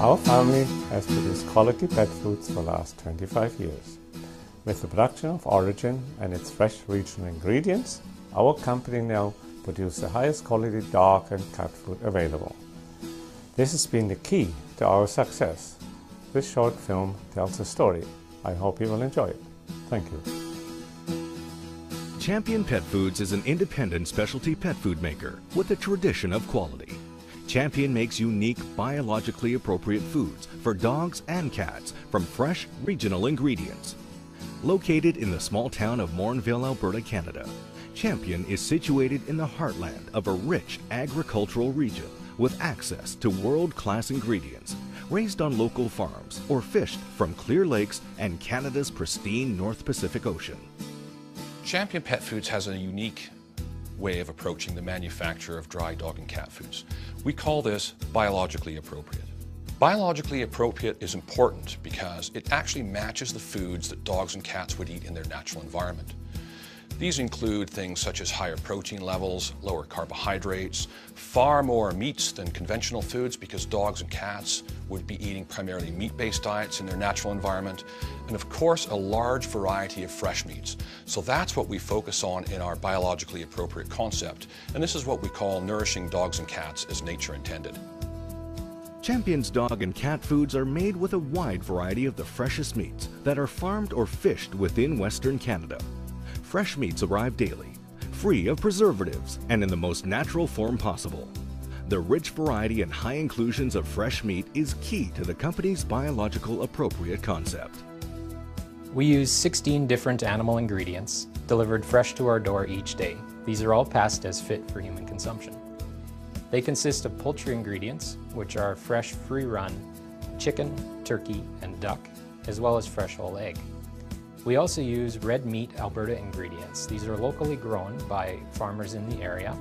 Our family has produced quality pet foods for the last 25 years. With the production of Origin and its fresh regional ingredients, our company now produces the highest quality dog and cat food available. This has been the key to our success. This short film tells a story. I hope you will enjoy it. Thank you. Champion Pet Foods is an independent specialty pet food maker with a tradition of quality. Champion makes unique, biologically appropriate foods for dogs and cats from fresh, regional ingredients. Located in the small town of Morinville, Alberta, Canada, Champion is situated in the heartland of a rich agricultural region with access to world-class ingredients, raised on local farms or fished from clear lakes and Canada's pristine North Pacific Ocean. Champion Pet Foods has a unique way of approaching the manufacture of dry dog and cat foods. We call this biologically appropriate. Biologically appropriate is important because it actually matches the foods that dogs and cats would eat in their natural environment. These include things such as higher protein levels, lower carbohydrates, far more meats than conventional foods because dogs and cats would be eating primarily meat-based diets in their natural environment, and of course a large variety of fresh meats. So that's what we focus on in our biologically appropriate concept, and this is what we call nourishing dogs and cats as nature intended. Champion's dog and cat foods are made with a wide variety of the freshest meats that are farmed or fished within Western Canada. Fresh meats arrive daily, free of preservatives and in the most natural form possible. The rich variety and high inclusions of fresh meat is key to the company's biological appropriate concept. We use 16 different animal ingredients delivered fresh to our door each day. These are all passed as fit for human consumption. They consist of poultry ingredients, which are fresh free-run chicken, turkey, and duck, as well as fresh whole egg. We also use red meat Alberta ingredients. These are locally grown by farmers in the area,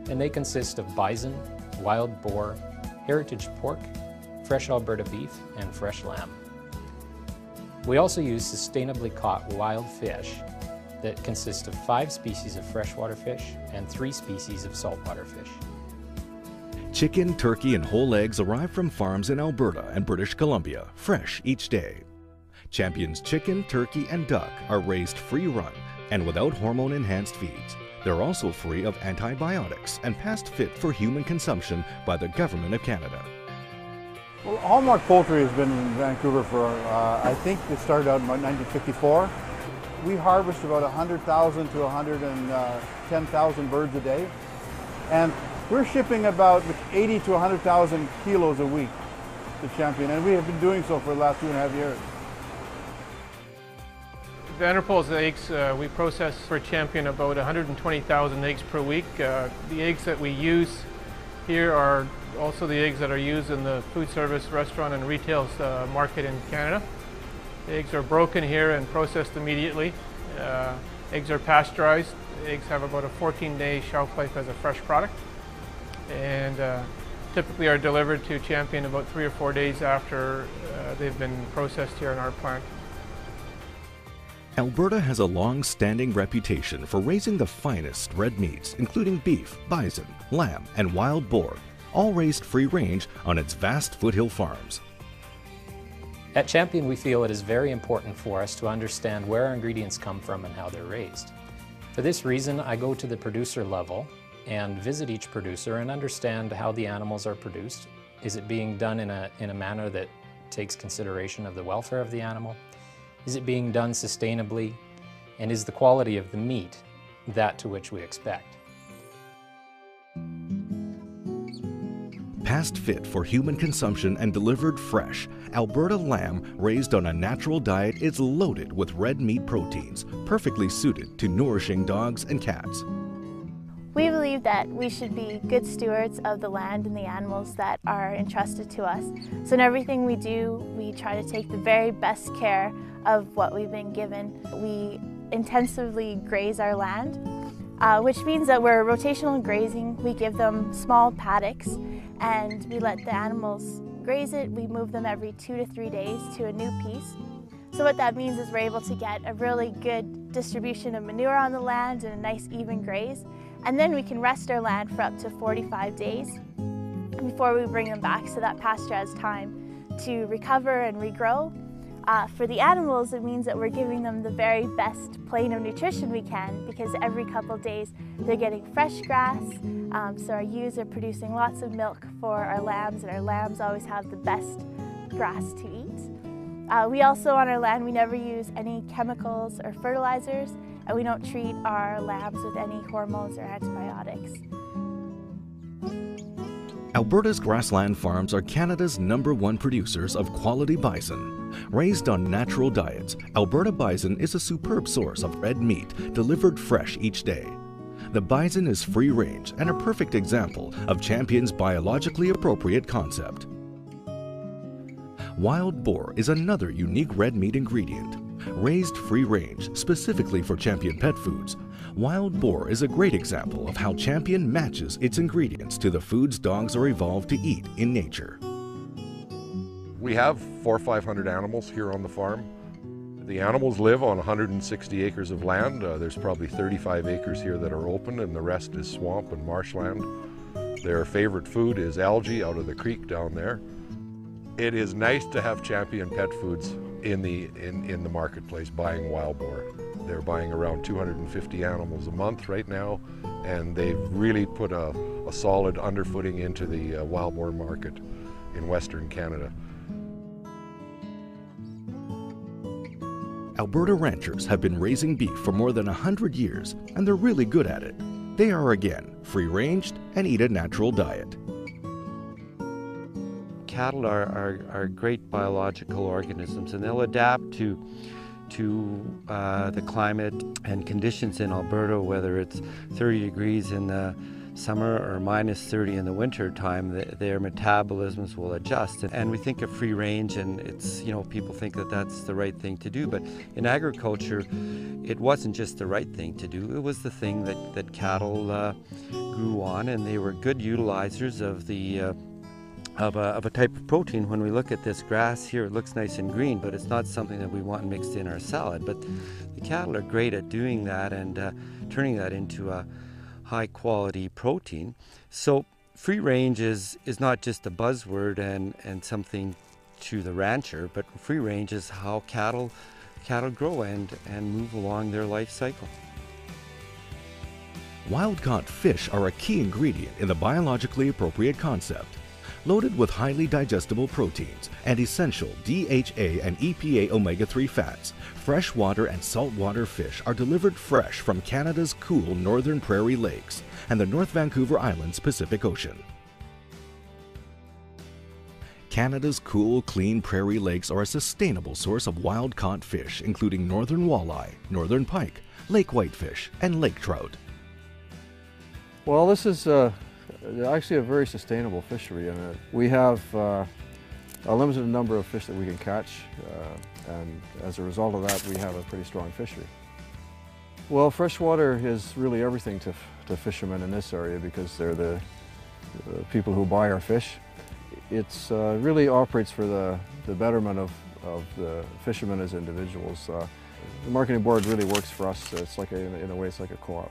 and they consist of bison, wild boar, heritage pork, fresh Alberta beef, and fresh lamb. We also use sustainably caught wild fish that consist of 5 species of freshwater fish and 3 species of saltwater fish. Chicken, turkey, and whole eggs arrive from farms in Alberta and British Columbia, fresh each day. Champion's chicken, turkey, and duck are raised free-run and without hormone-enhanced feeds. They're also free of antibiotics and passed fit for human consumption by the Government of Canada. Well, Hallmark Poultry has been in Vancouver for, I think it started out in about 1954. We harvest about 100,000 to 110,000 birds a day. And we're shipping about 80 to 100,000 kilos a week to Champion, and we have been doing so for the last 2.5 years. Vanderpool's eggs, we process for Champion about 120,000 eggs per week. The eggs that we use here are also the eggs that are used in the food service, restaurant, and retail market in Canada. The eggs are broken here and processed immediately. Eggs are pasteurized. Eggs have about a 14-day shelf life as a fresh product, and typically are delivered to Champion about 3 or 4 days after they've been processed here in our plant. Alberta has a long-standing reputation for raising the finest red meats, including beef, bison, lamb, and wild boar, all raised free-range on its vast foothill farms. At Champion, we feel it is very important for us to understand where our ingredients come from and how they're raised. For this reason, I go to the producer level and visit each producer and understand how the animals are produced. Is it being done in a manner that takes consideration of the welfare of the animal? Is it being done sustainably? And is the quality of the meat that to which we expect? Passed fit for human consumption and delivered fresh, Alberta lamb raised on a natural diet is loaded with red meat proteins, perfectly suited to nourishing dogs and cats. We believe that we should be good stewards of the land and the animals that are entrusted to us. So in everything we do, we try to take the very best care of what we've been given. We intensively graze our land, which means that we're rotational grazing. We give them small paddocks and we let the animals graze it. We move them every 2 to 3 days to a new piece. So what that means is we're able to get a really good distribution of manure on the land and a nice even graze. And then we can rest our land for up to 45 days before we bring them back, so that pasture has time to recover and regrow. For the animals, it means that we're giving them the very best plane of nutrition we can, because every couple of days they're getting fresh grass, so our ewes are producing lots of milk for our lambs, and our lambs always have the best grass to eat. We also, on our land, we never use any chemicals or fertilizers, and we don't treat our lambs with any hormones or antibiotics. Alberta's grassland farms are Canada's #1 producers of quality bison. Raised on natural diets, Alberta bison is a superb source of red meat delivered fresh each day. The bison is free range and a perfect example of Champion's biologically appropriate concept. Wild boar is another unique red meat ingredient. Raised free range specifically for Champion Pet Foods, wild boar is a great example of how Champion matches its ingredients to the foods dogs are evolved to eat in nature. We have 400 or 500 animals here on the farm. The animals live on 160 acres of land. There's probably 35 acres here that are open, and the rest is swamp and marshland. Their favorite food is algae out of the creek down there. It is nice to have Champion Pet Foods in the marketplace buying wild boar. They're buying around 250 animals a month right now, and they've really put a solid underfooting into the wild boar market in Western Canada. Alberta ranchers have been raising beef for more than 100 years, and they're really good at it. They are, again, free-ranged and eat a natural diet. Cattle are great biological organisms, and they'll adapt to the climate and conditions in Alberta, whether it's 30 degrees in the summer or -30 in the winter time. Their metabolisms will adjust, and we think of free range, and it's, you know, people think that that's the right thing to do, but in agriculture it wasn't just the right thing to do, it was the thing that cattle grew on, and they were good utilizers of the of a type of protein. When we look at this grass here, it looks nice and green, but it's not something that we want mixed in our salad. But the cattle are great at doing that and turning that into a high quality protein. So free range is not just a buzzword and something to the rancher, but free range is how cattle grow and move along their life cycle. Wild-caught fish are a key ingredient in the biologically appropriate concept. Loaded with highly digestible proteins and essential DHA and EPA omega-3 fats, freshwater and saltwater fish are delivered fresh from Canada's cool northern prairie lakes and the North Vancouver Island's Pacific Ocean. Canada's cool, clean prairie lakes are a sustainable source of wild-caught fish, including northern walleye, northern pike, lake whitefish, and lake trout. Well, this is actually a very sustainable fishery, and we have a limited number of fish that we can catch, and as a result of that we have a pretty strong fishery. Well, freshwater is really everything to fishermen in this area because they're the people who buy our fish. It's really operates for the betterment of the fishermen as individuals. The marketing board really works for us. It's like in a way it's like a co-op.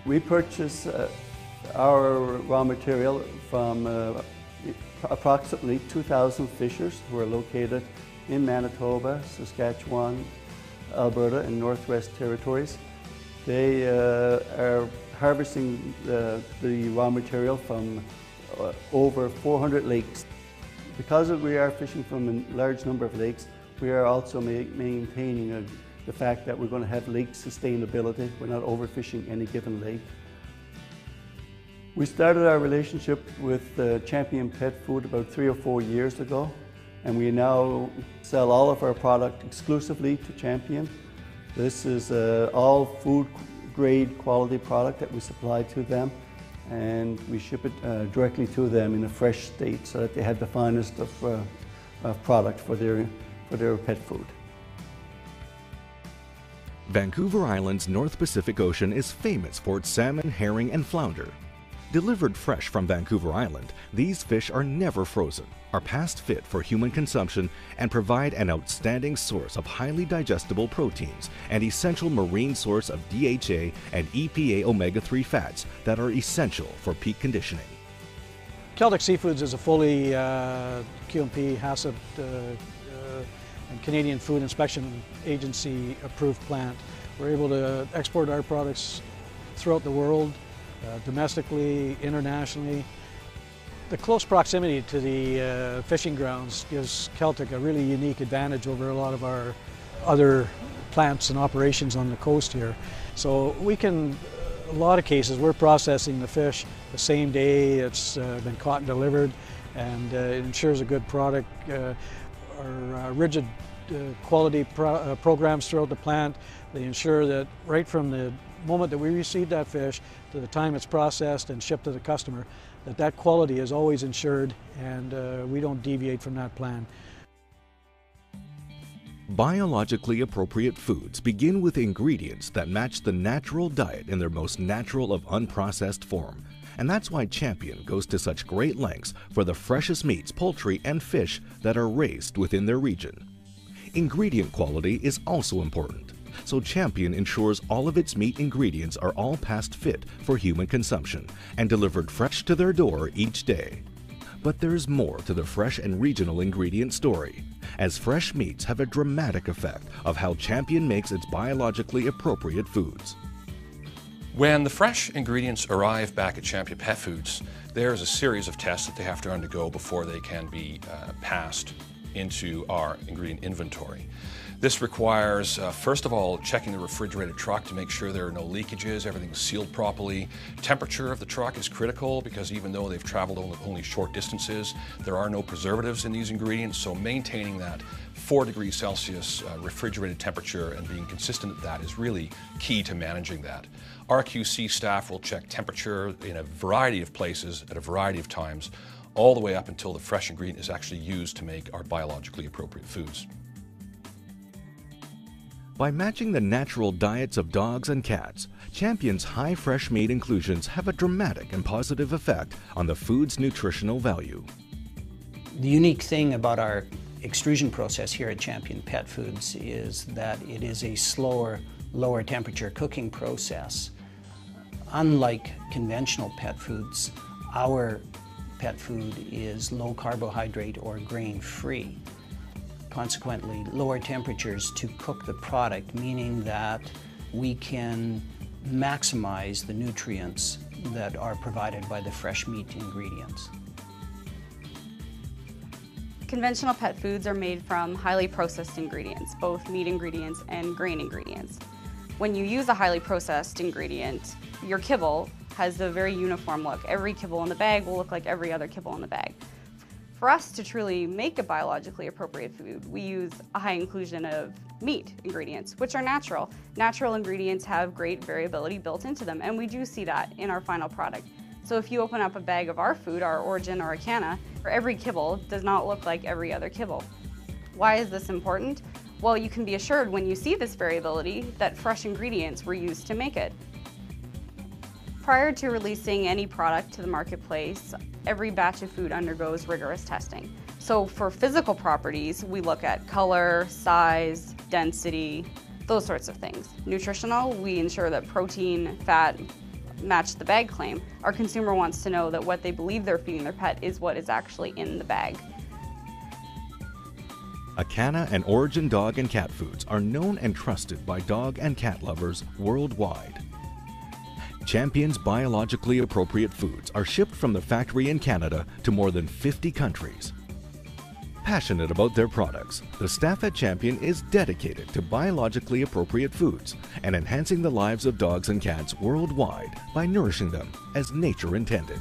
We purchase our raw material from approximately 2,000 fishers who are located in Manitoba, Saskatchewan, Alberta, and Northwest Territories. They are harvesting the raw material from over 400 lakes. Because we are fishing from a large number of lakes, we are also maintaining the fact that we're going to have lake sustainability. We're not overfishing any given lake. We started our relationship with Champion Pet Food about 3 or 4 years ago, and we now sell all of our product exclusively to Champion. This is all food grade quality product that we supply to them, and we ship it directly to them in a fresh state so that they have the finest of product for their pet food. Vancouver Island's North Pacific Ocean is famous for its salmon, herring, and flounder. Delivered fresh from Vancouver Island, these fish are never frozen, are past fit for human consumption, and provide an outstanding source of highly digestible proteins and essential marine source of DHA and EPA omega-3 fats that are essential for peak conditioning. Celtic Seafoods is a fully QMP, HACCP, and Canadian Food Inspection Agency approved plant. We're able to export our products throughout the world, domestically, internationally. The close proximity to the fishing grounds gives Celtic a really unique advantage over a lot of our other plants and operations on the coast here. So we can, a lot of cases, we're processing the fish the same day it's been caught and delivered, and it ensures a good product. Our rigid quality programs throughout the plant, they ensure that right from the moment that we receive that fish to the time it's processed and shipped to the customer, that quality is always ensured, and we don't deviate from that plan. Biologically appropriate foods begin with ingredients that match the natural diet in their most natural of unprocessed form. And that's why Champion goes to such great lengths for the freshest meats, poultry, and fish that are raised within their region. Ingredient quality is also important, so Champion ensures all of its meat ingredients are all past fit for human consumption and delivered fresh to their door each day. But there's more to the fresh and regional ingredient story, as fresh meats have a dramatic effect of how Champion makes its biologically appropriate foods. When the fresh ingredients arrive back at Champion Pet Foods, there's a series of tests that they have to undergo before they can be passed into our ingredient inventory. This requires, first of all, checking the refrigerated truck to make sure there are no leakages, everything's sealed properly. Temperature of the truck is critical because even though they've traveled only short distances, there are no preservatives in these ingredients, so maintaining that 4 degrees Celsius refrigerated temperature and being consistent at that is really key to managing that. Our QC staff will check temperature in a variety of places at a variety of times, all the way up until the fresh ingredient is actually used to make our biologically appropriate foods. By matching the natural diets of dogs and cats, Champion's high fresh meat inclusions have a dramatic and positive effect on the food's nutritional value. The unique thing about our extrusion process here at Champion Pet Foods is that it is a slower, lower temperature cooking process. Unlike conventional pet foods, our pet food is low carbohydrate or grain free. Consequently, lower temperatures to cook the product, meaning that we can maximize the nutrients that are provided by the fresh meat ingredients. Conventional pet foods are made from highly processed ingredients, both meat ingredients and grain ingredients. When you use a highly processed ingredient, your kibble has a very uniform look. Every kibble in the bag will look like every other kibble in the bag. For us to truly make a biologically appropriate food, we use a high inclusion of meat ingredients, which are natural. Natural ingredients have great variability built into them, and we do see that in our final product. So if you open up a bag of our food, our Origin or a Canna, every kibble does not look like every other kibble. Why is this important? Well, you can be assured when you see this variability that fresh ingredients were used to make it. Prior to releasing any product to the marketplace, every batch of food undergoes rigorous testing. So for physical properties, we look at color, size, density, those sorts of things. Nutritional, we ensure that protein, fat match the bag claim. Our consumer wants to know that what they believe they're feeding their pet is what is actually in the bag. Acana and Origin dog and cat foods are known and trusted by dog and cat lovers worldwide. Champion's biologically appropriate foods are shipped from the factory in Canada to more than 50 countries. Passionate about their products, the staff at Champion is dedicated to biologically appropriate foods and enhancing the lives of dogs and cats worldwide by nourishing them as nature intended.